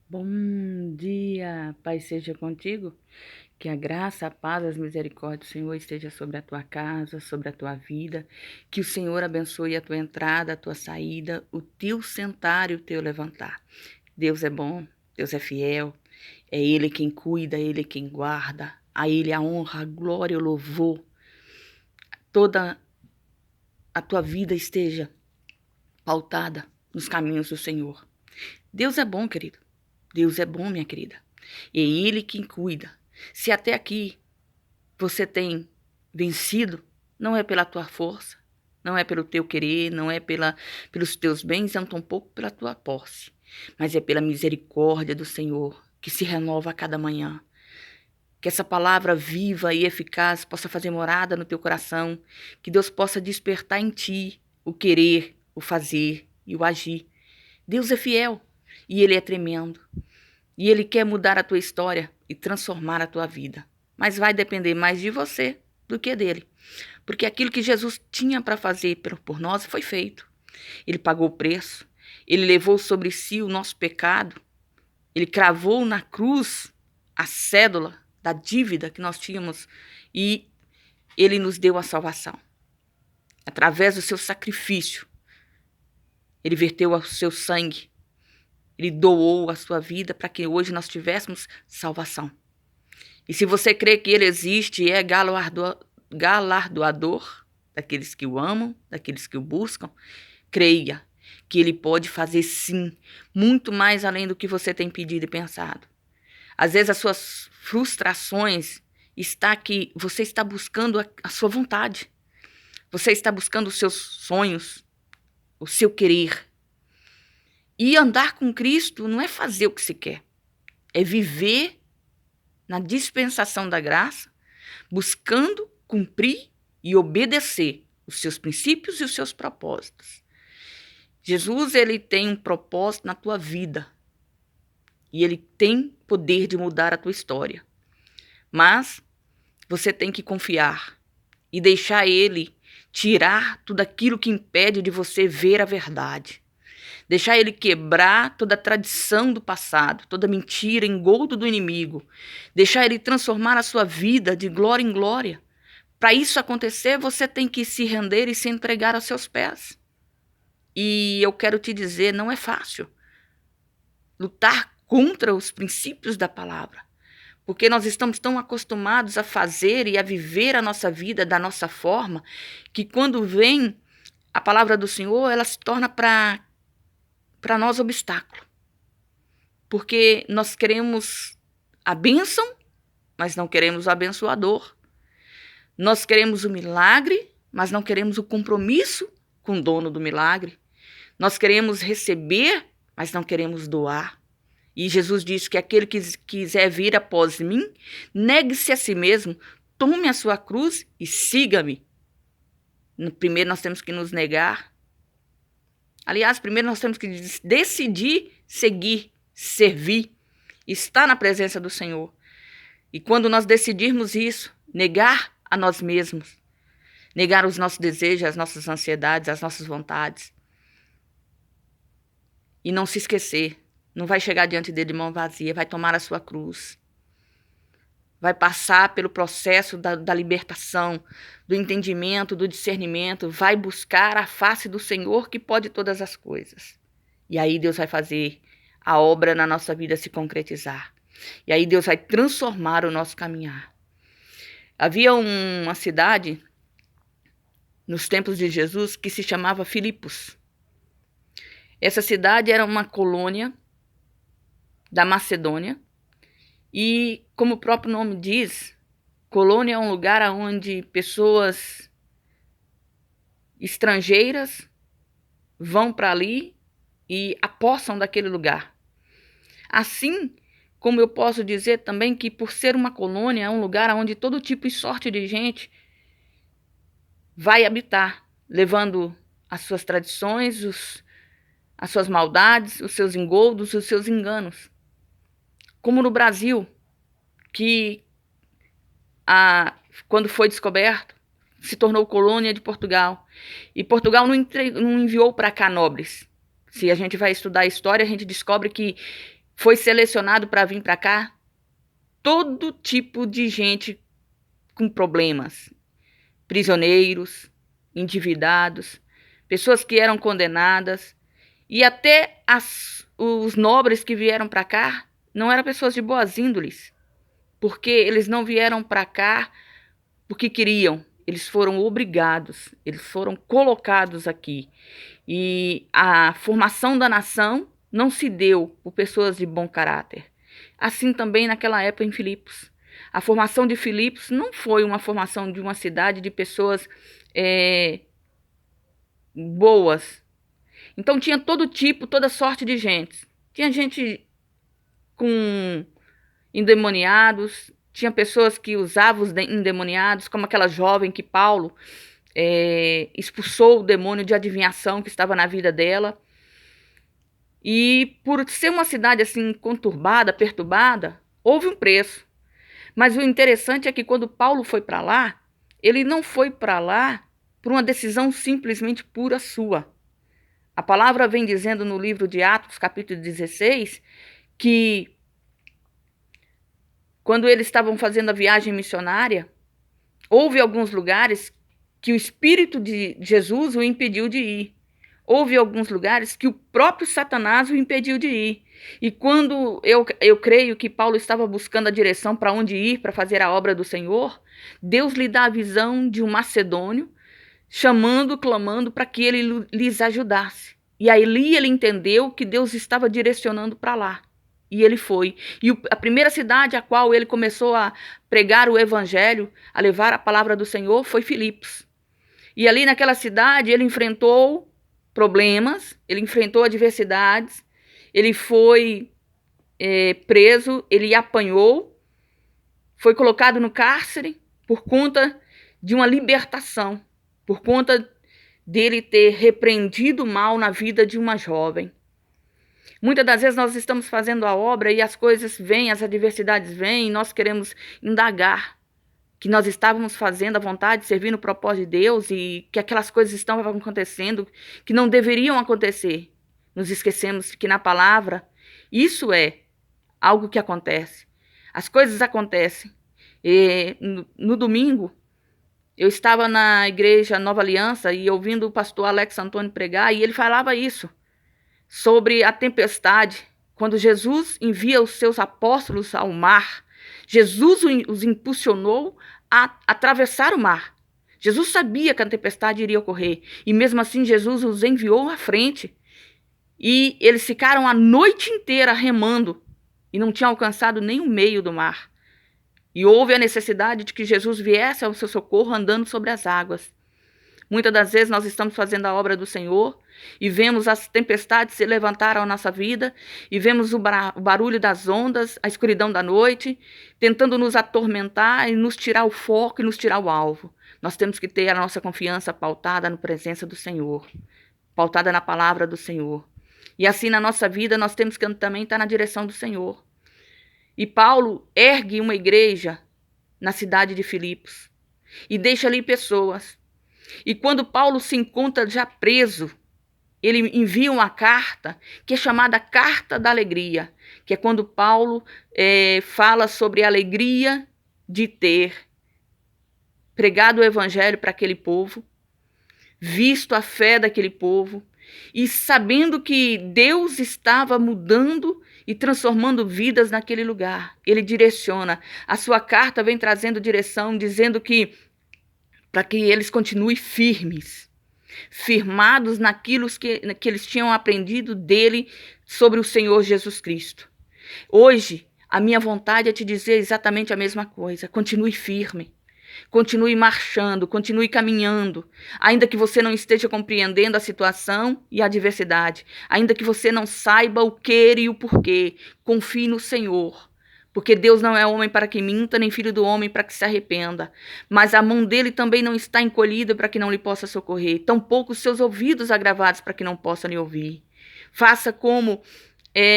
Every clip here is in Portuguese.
Bom dia, Pai seja contigo, que a graça, a paz, as misericórdias do Senhor esteja sobre a tua casa, sobre a tua vida, que o Senhor abençoe a tua entrada, a tua saída, o teu sentar e o teu levantar. Deus é bom, Deus é fiel, é Ele quem cuida, é Ele quem guarda, a Ele a honra, a glória, o louvor, toda a tua vida esteja pautada nos caminhos do Senhor. Deus é bom, querido. Deus é bom, minha querida. É Ele quem cuida. Se até aqui você tem vencido, não é pela tua força, não é pelo teu querer, não é pelos teus bens, não tampouco pela tua posse, mas é pela misericórdia do Senhor, que se renova a cada manhã. Que essa palavra viva e eficaz possa fazer morada no teu coração, que Deus possa despertar em ti o querer, o fazer e o agir. Deus é fiel e Ele é tremendo. E Ele quer mudar a tua história e transformar a tua vida. Mas vai depender mais de você do que dele. Porque aquilo que Jesus tinha para fazer por nós foi feito. Ele pagou o preço. Ele levou sobre si o nosso pecado. Ele cravou na cruz a cédula da dívida que nós tínhamos. E Ele nos deu a salvação. Através do seu sacrifício. Ele verteu o seu sangue. Ele doou a sua vida para que hoje nós tivéssemos salvação. E se você crê que Ele existe e é galardoador daqueles que o amam, daqueles que o buscam, creia que Ele pode fazer sim, muito mais além do que você tem pedido e pensado. Às vezes as suas frustrações está que você está buscando a sua vontade. Você está buscando os seus sonhos, o seu querer. E andar com Cristo não é fazer o que se quer, é viver na dispensação da graça, buscando cumprir e obedecer os seus princípios e os seus propósitos. Jesus, ele tem um propósito na tua vida e ele tem poder de mudar a tua história. Mas você tem que confiar e deixar ele tirar tudo aquilo que impede de você ver a verdade. Deixar ele quebrar toda a tradição do passado, toda mentira, engodo do inimigo. Deixar ele transformar a sua vida de glória em glória. Para isso acontecer, você tem que se render e se entregar aos seus pés. E eu quero te dizer, não é fácil lutar contra os princípios da palavra. Porque nós estamos tão acostumados a fazer e a viver a nossa vida da nossa forma, que quando vem a palavra do Senhor, ela se torna para nós obstáculo. Porque nós queremos a bênção, mas não queremos o abençoador. Nós queremos o milagre, mas não queremos o compromisso com o dono do milagre. Nós queremos receber, mas não queremos doar. E Jesus disse que aquele que quiser vir após mim, negue-se a si mesmo, tome a sua cruz e siga-me. Primeiro nós temos que nos negar. Aliás, primeiro nós temos que decidir seguir, servir, estar na presença do Senhor. E quando nós decidirmos isso, negar a nós mesmos, negar os nossos desejos, as nossas ansiedades, as nossas vontades. E não se esquecer, não vai chegar diante dele de mão vazia, vai tomar a sua cruz. Vai passar pelo processo da libertação, do entendimento, do discernimento, vai buscar a face do Senhor que pode todas as coisas. E aí Deus vai fazer a obra na nossa vida se concretizar. E aí Deus vai transformar o nosso caminhar. Havia uma cidade nos tempos de Jesus que se chamava Filipos. Essa cidade era uma colônia da Macedônia e, como o próprio nome diz, colônia é um lugar onde pessoas estrangeiras vão para ali e apossam daquele lugar. Assim como eu posso dizer também que, por ser uma colônia, é um lugar onde todo tipo e sorte de gente vai habitar, levando as suas tradições, as suas maldades, os seus engodos, os seus enganos. Como no Brasil, que quando foi descoberto, se tornou colônia de Portugal. E Portugal não enviou para cá nobres. Se a gente vai estudar a história, a gente descobre que foi selecionado para vir para cá todo tipo de gente com problemas, prisioneiros, endividados, pessoas que eram condenadas, e até os nobres que vieram para cá não eram pessoas de boas índoles, porque eles não vieram para cá porque queriam, eles foram obrigados, eles foram colocados aqui. E a formação da nação não se deu por pessoas de bom caráter. Assim também naquela época em Filipos. A formação de Filipos não foi uma formação de uma cidade de pessoas boas. Então tinha todo tipo, toda sorte de gente. Tinha gente com endemoniados, tinha pessoas que usavam os endemoniados, como aquela jovem que Paulo expulsou o demônio de adivinhação que estava na vida dela. E por ser uma cidade assim conturbada, perturbada, houve um preço. Mas o interessante é que quando Paulo foi para lá, ele não foi para lá por uma decisão simplesmente pura sua. A palavra vem dizendo no livro de Atos, capítulo 16, que quando eles estavam fazendo a viagem missionária, houve alguns lugares que o Espírito de Jesus o impediu de ir. Houve alguns lugares que o próprio Satanás o impediu de ir. E quando eu creio que Paulo estava buscando a direção para onde ir para fazer a obra do Senhor, Deus lhe dá a visão de um macedônio, chamando, clamando para que ele lhes ajudasse. E aí ele entendeu que Deus estava direcionando para lá. E ele foi. E a primeira cidade a qual ele começou a pregar o evangelho, a levar a palavra do Senhor, foi Filipos. E ali naquela cidade ele enfrentou problemas, ele enfrentou adversidades, ele foi preso, ele apanhou, foi colocado no cárcere por conta de uma libertação, por conta dele ter repreendido o mal na vida de uma jovem. Muitas das vezes nós estamos fazendo a obra e as coisas vêm, as adversidades vêm, e nós queremos indagar que nós estávamos fazendo a vontade, servindo o propósito de Deus e que aquelas coisas estavam acontecendo que não deveriam acontecer. Nos esquecemos que na palavra isso é algo que acontece. As coisas acontecem. E no domingo, eu estava na igreja Nova Aliança e ouvindo o pastor Alex Antônio pregar, e ele falava isso, sobre a tempestade. Quando Jesus envia os seus apóstolos ao mar, Jesus os impulsionou a atravessar o mar. Jesus sabia que a tempestade iria ocorrer, e mesmo assim Jesus os enviou à frente. E eles ficaram a noite inteira remando, e não tinham alcançado nem o meio do mar. E houve a necessidade de que Jesus viesse ao seu socorro andando sobre as águas. Muitas das vezes nós estamos fazendo a obra do Senhor e vemos as tempestades se levantar à nossa vida e vemos o barulho das ondas, a escuridão da noite, tentando nos atormentar e nos tirar o foco e nos tirar o alvo. Nós temos que ter a nossa confiança pautada na presença do Senhor, pautada na palavra do Senhor. E assim na nossa vida nós temos que também estar na direção do Senhor. E Paulo ergue uma igreja na cidade de Filipos e deixa ali pessoas. E quando Paulo se encontra já preso, ele envia uma carta que é chamada Carta da Alegria, que é quando Paulo fala sobre a alegria de ter pregado o evangelho para aquele povo, visto a fé daquele povo e sabendo que Deus estava mudando e transformando vidas naquele lugar. Ele direciona. A sua carta vem trazendo direção, dizendo que para que eles continuem firmes, firmados naquilo que eles tinham aprendido dele sobre o Senhor Jesus Cristo. Hoje, a minha vontade é te dizer exatamente a mesma coisa. Continue firme, continue marchando, continue caminhando, ainda que você não esteja compreendendo a situação e a adversidade, ainda que você não saiba o que e o porquê, confie no Senhor. Porque Deus não é homem para que minta, nem filho do homem para que se arrependa. Mas a mão dele também não está encolhida para que não lhe possa socorrer. Tampouco os seus ouvidos agravados para que não possa lhe ouvir. Faça como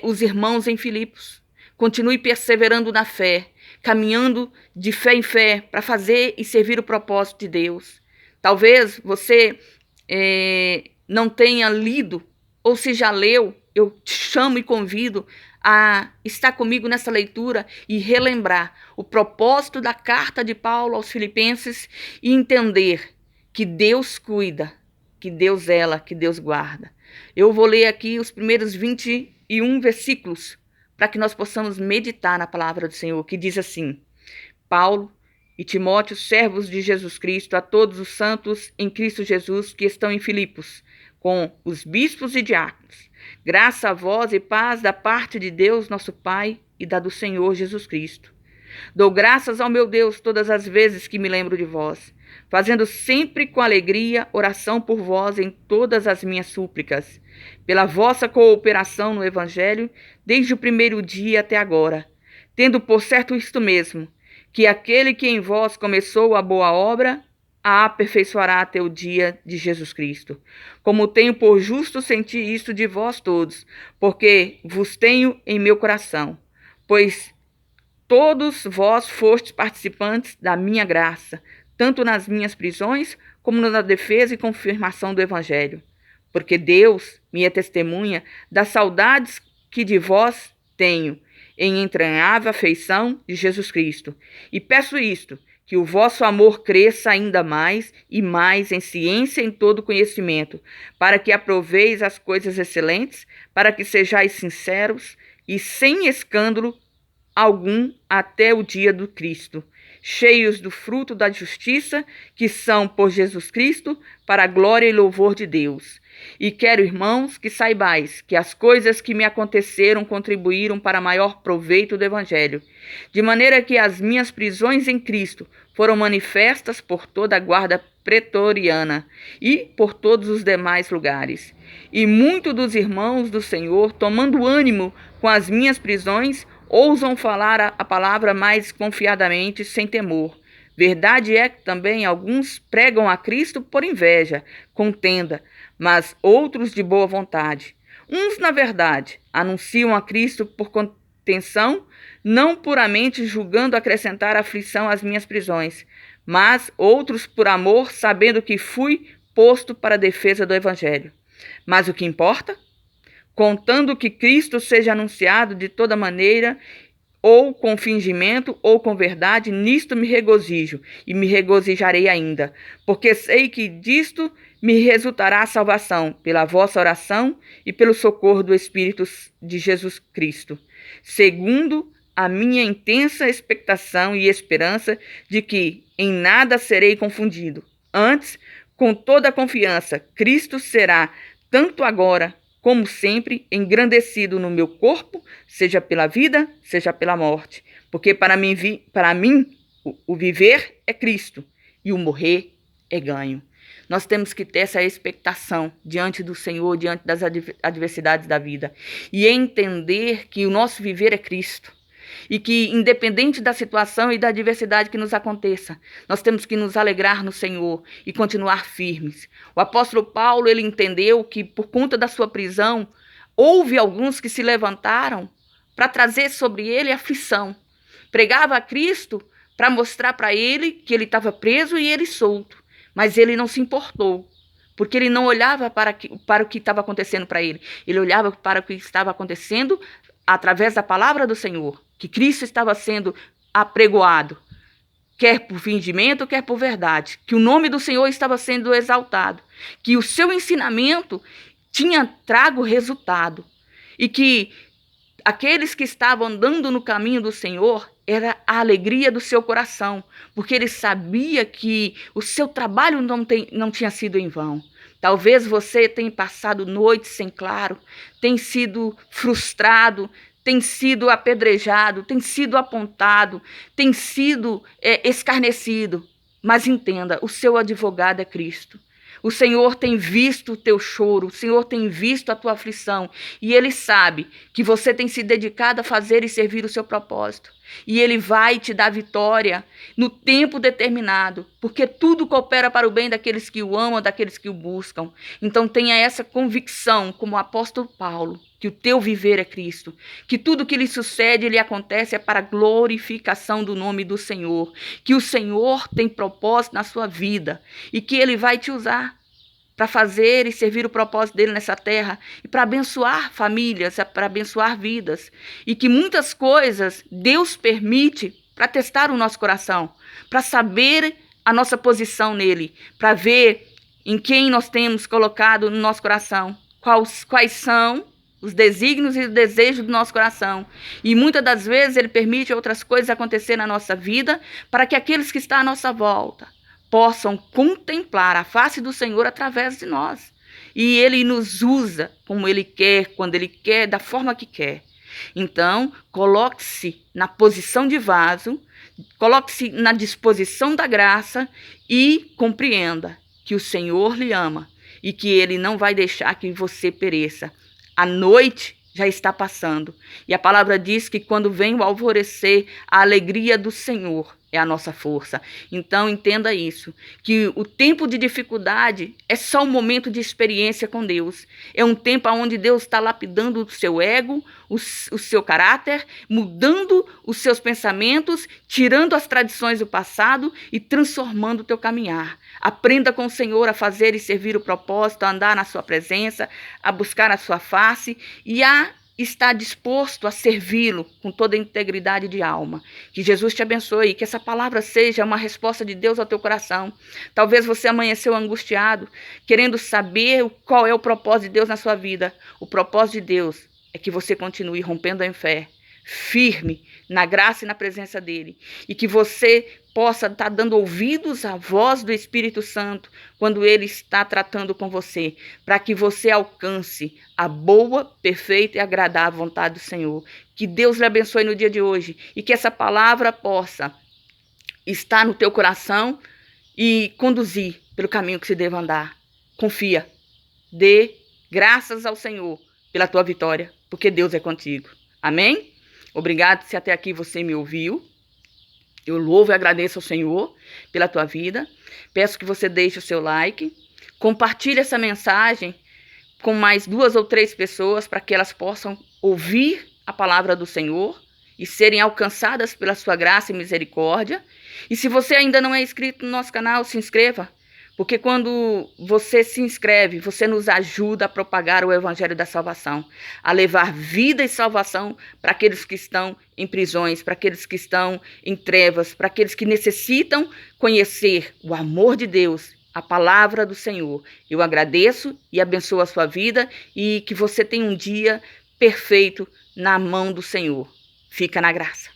os irmãos em Filipos. Continue perseverando na fé, caminhando de fé em fé para fazer e servir o propósito de Deus. Talvez você não tenha lido, ou se já leu, eu te chamo e convido a estar comigo nessa leitura e relembrar o propósito da carta de Paulo aos Filipenses e entender que Deus cuida, que Deus zela, que Deus guarda. Eu vou ler aqui os primeiros 21 versículos para que nós possamos meditar na palavra do Senhor, que diz assim: Paulo e Timóteo, servos de Jesus Cristo, a todos os santos em Cristo Jesus que estão em Filipos, com os bispos e diáconos. Graça a vós e paz da parte de Deus, nosso Pai, e da do Senhor Jesus Cristo. Dou graças ao meu Deus todas as vezes que me lembro de vós, fazendo sempre com alegria oração por vós em todas as minhas súplicas, pela vossa cooperação no Evangelho, desde o primeiro dia até agora, tendo por certo isto mesmo, que aquele que em vós começou a boa obra, a aperfeiçoará até o dia de Jesus Cristo. Como tenho por justo sentir isto de vós todos, porque vos tenho em meu coração, pois todos vós fostes participantes da minha graça, tanto nas minhas prisões, como na defesa e confirmação do Evangelho. Porque Deus me é testemunha das saudades que de vós tenho, em entranhável afeição de Jesus Cristo. E peço isto, que o vosso amor cresça ainda mais e mais em ciência e em todo conhecimento, para que aproveis as coisas excelentes, para que sejais sinceros e sem escândalo algum até o dia do Cristo, cheios do fruto da justiça, que são por Jesus Cristo, para a glória e louvor de Deus. E quero, irmãos, que saibais que as coisas que me aconteceram contribuíram para maior proveito do Evangelho, de maneira que as minhas prisões em Cristo foram manifestas por toda a guarda pretoriana e por todos os demais lugares. E muitos dos irmãos do Senhor, tomando ânimo com as minhas prisões, ousam falar a palavra mais confiadamente, sem temor. Verdade é que também alguns pregam a Cristo por inveja, contenda, mas outros de boa vontade. Uns, na verdade, anunciam a Cristo por contenção, não puramente julgando acrescentar aflição às minhas prisões, mas outros por amor, sabendo que fui posto para a defesa do Evangelho. Mas o que importa? Contando que Cristo seja anunciado de toda maneira, ou com fingimento, ou com verdade, nisto me regozijo, e me regozijarei ainda, porque sei que disto me resultará a salvação, pela vossa oração e pelo socorro do Espírito de Jesus Cristo, segundo a minha intensa expectação e esperança de que em nada serei confundido. Antes, com toda a confiança, Cristo será, tanto agora como sempre, engrandecido no meu corpo, seja pela vida, seja pela morte. Porque para mim o viver é Cristo e o morrer é ganho. Nós temos que ter essa expectação diante do Senhor, diante das adversidades da vida. E entender que o nosso viver é Cristo. E que, independente da situação e da adversidade que nos aconteça, nós temos que nos alegrar no Senhor e continuar firmes. O apóstolo Paulo, ele entendeu que, por conta da sua prisão, houve alguns que se levantaram para trazer sobre ele aflição. Pregava a Cristo para mostrar para ele que ele estava preso e ele solto, mas ele não se importou. Porque ele não olhava para o que estava acontecendo para ele. Ele olhava para o que estava acontecendo através da palavra do Senhor, que Cristo estava sendo apregoado, quer por fingimento, quer por verdade, que o nome do Senhor estava sendo exaltado, que o seu ensinamento tinha trago resultado, e que aqueles que estavam andando no caminho do Senhor era a alegria do seu coração, porque ele sabia que o seu trabalho não tinha sido em vão. Talvez você tenha passado noites sem claro, tenha sido frustrado, tem sido apedrejado, tem sido apontado, tem sido escarnecido. Mas entenda, o seu advogado é Cristo. O Senhor tem visto o teu choro, o Senhor tem visto a tua aflição, e Ele sabe que você tem se dedicado a fazer e servir o seu propósito. E Ele vai te dar vitória no tempo determinado, porque tudo coopera para o bem daqueles que o amam, daqueles que o buscam. Então tenha essa convicção, como o apóstolo Paulo, que o teu viver é Cristo, que tudo que lhe sucede e lhe acontece é para a glorificação do nome do Senhor, que o Senhor tem propósito na sua vida e que Ele vai te usar para fazer e servir o propósito dele nessa terra e para abençoar famílias, para abençoar vidas. E que muitas coisas Deus permite para testar o nosso coração, para saber a nossa posição nele, para ver em quem nós temos colocado no nosso coração, quais são os desígnios e os desejos do nosso coração. E muitas das vezes ele permite outras coisas acontecer na nossa vida para que aqueles que estão à nossa volta possam contemplar a face do Senhor através de nós. E ele nos usa como ele quer, quando ele quer, da forma que quer. Então, coloque-se na posição de vaso, coloque-se na disposição da graça e compreenda que o Senhor lhe ama e que ele não vai deixar que você pereça. A noite já está passando. E a palavra diz que quando vem o alvorecer, a alegria do Senhor é a nossa força. Então entenda isso, que o tempo de dificuldade é só um momento de experiência com Deus. É um tempo onde Deus está lapidando o seu ego, o seu caráter, mudando os seus pensamentos, tirando as tradições do passado e transformando o teu caminhar. Aprenda com o Senhor a fazer e servir o propósito, a andar na sua presença, a buscar a sua face e a estar disposto a servi-lo com toda a integridade de alma. Que Jesus te abençoe e que essa palavra seja uma resposta de Deus ao teu coração. Talvez você amanheceu angustiado, querendo saber qual é o propósito de Deus na sua vida. O propósito de Deus é que você continue rompendo em fé, firme na graça e na presença dele, e que você possa estar dando ouvidos à voz do Espírito Santo quando ele está tratando com você, para que você alcance a boa, perfeita e agradável vontade do Senhor. Que Deus lhe abençoe no dia de hoje e que essa palavra possa estar no teu coração e conduzir pelo caminho que se deve andar. Confia, dê graças ao Senhor pela tua vitória, porque Deus é contigo. Amém? Obrigado se até aqui você me ouviu. Eu louvo e agradeço ao Senhor pela tua vida. Peço que você deixe o seu like. Compartilhe essa mensagem com mais 2 ou 3 pessoas para que elas possam ouvir a palavra do Senhor e serem alcançadas pela sua graça e misericórdia. E se você ainda não é inscrito no nosso canal, se inscreva. Porque quando você se inscreve, você nos ajuda a propagar o evangelho da salvação, a levar vida e salvação para aqueles que estão em prisões, para aqueles que estão em trevas, para aqueles que necessitam conhecer o amor de Deus, a palavra do Senhor. Eu agradeço e abençoo a sua vida e que você tenha um dia perfeito na mão do Senhor. Fica na graça.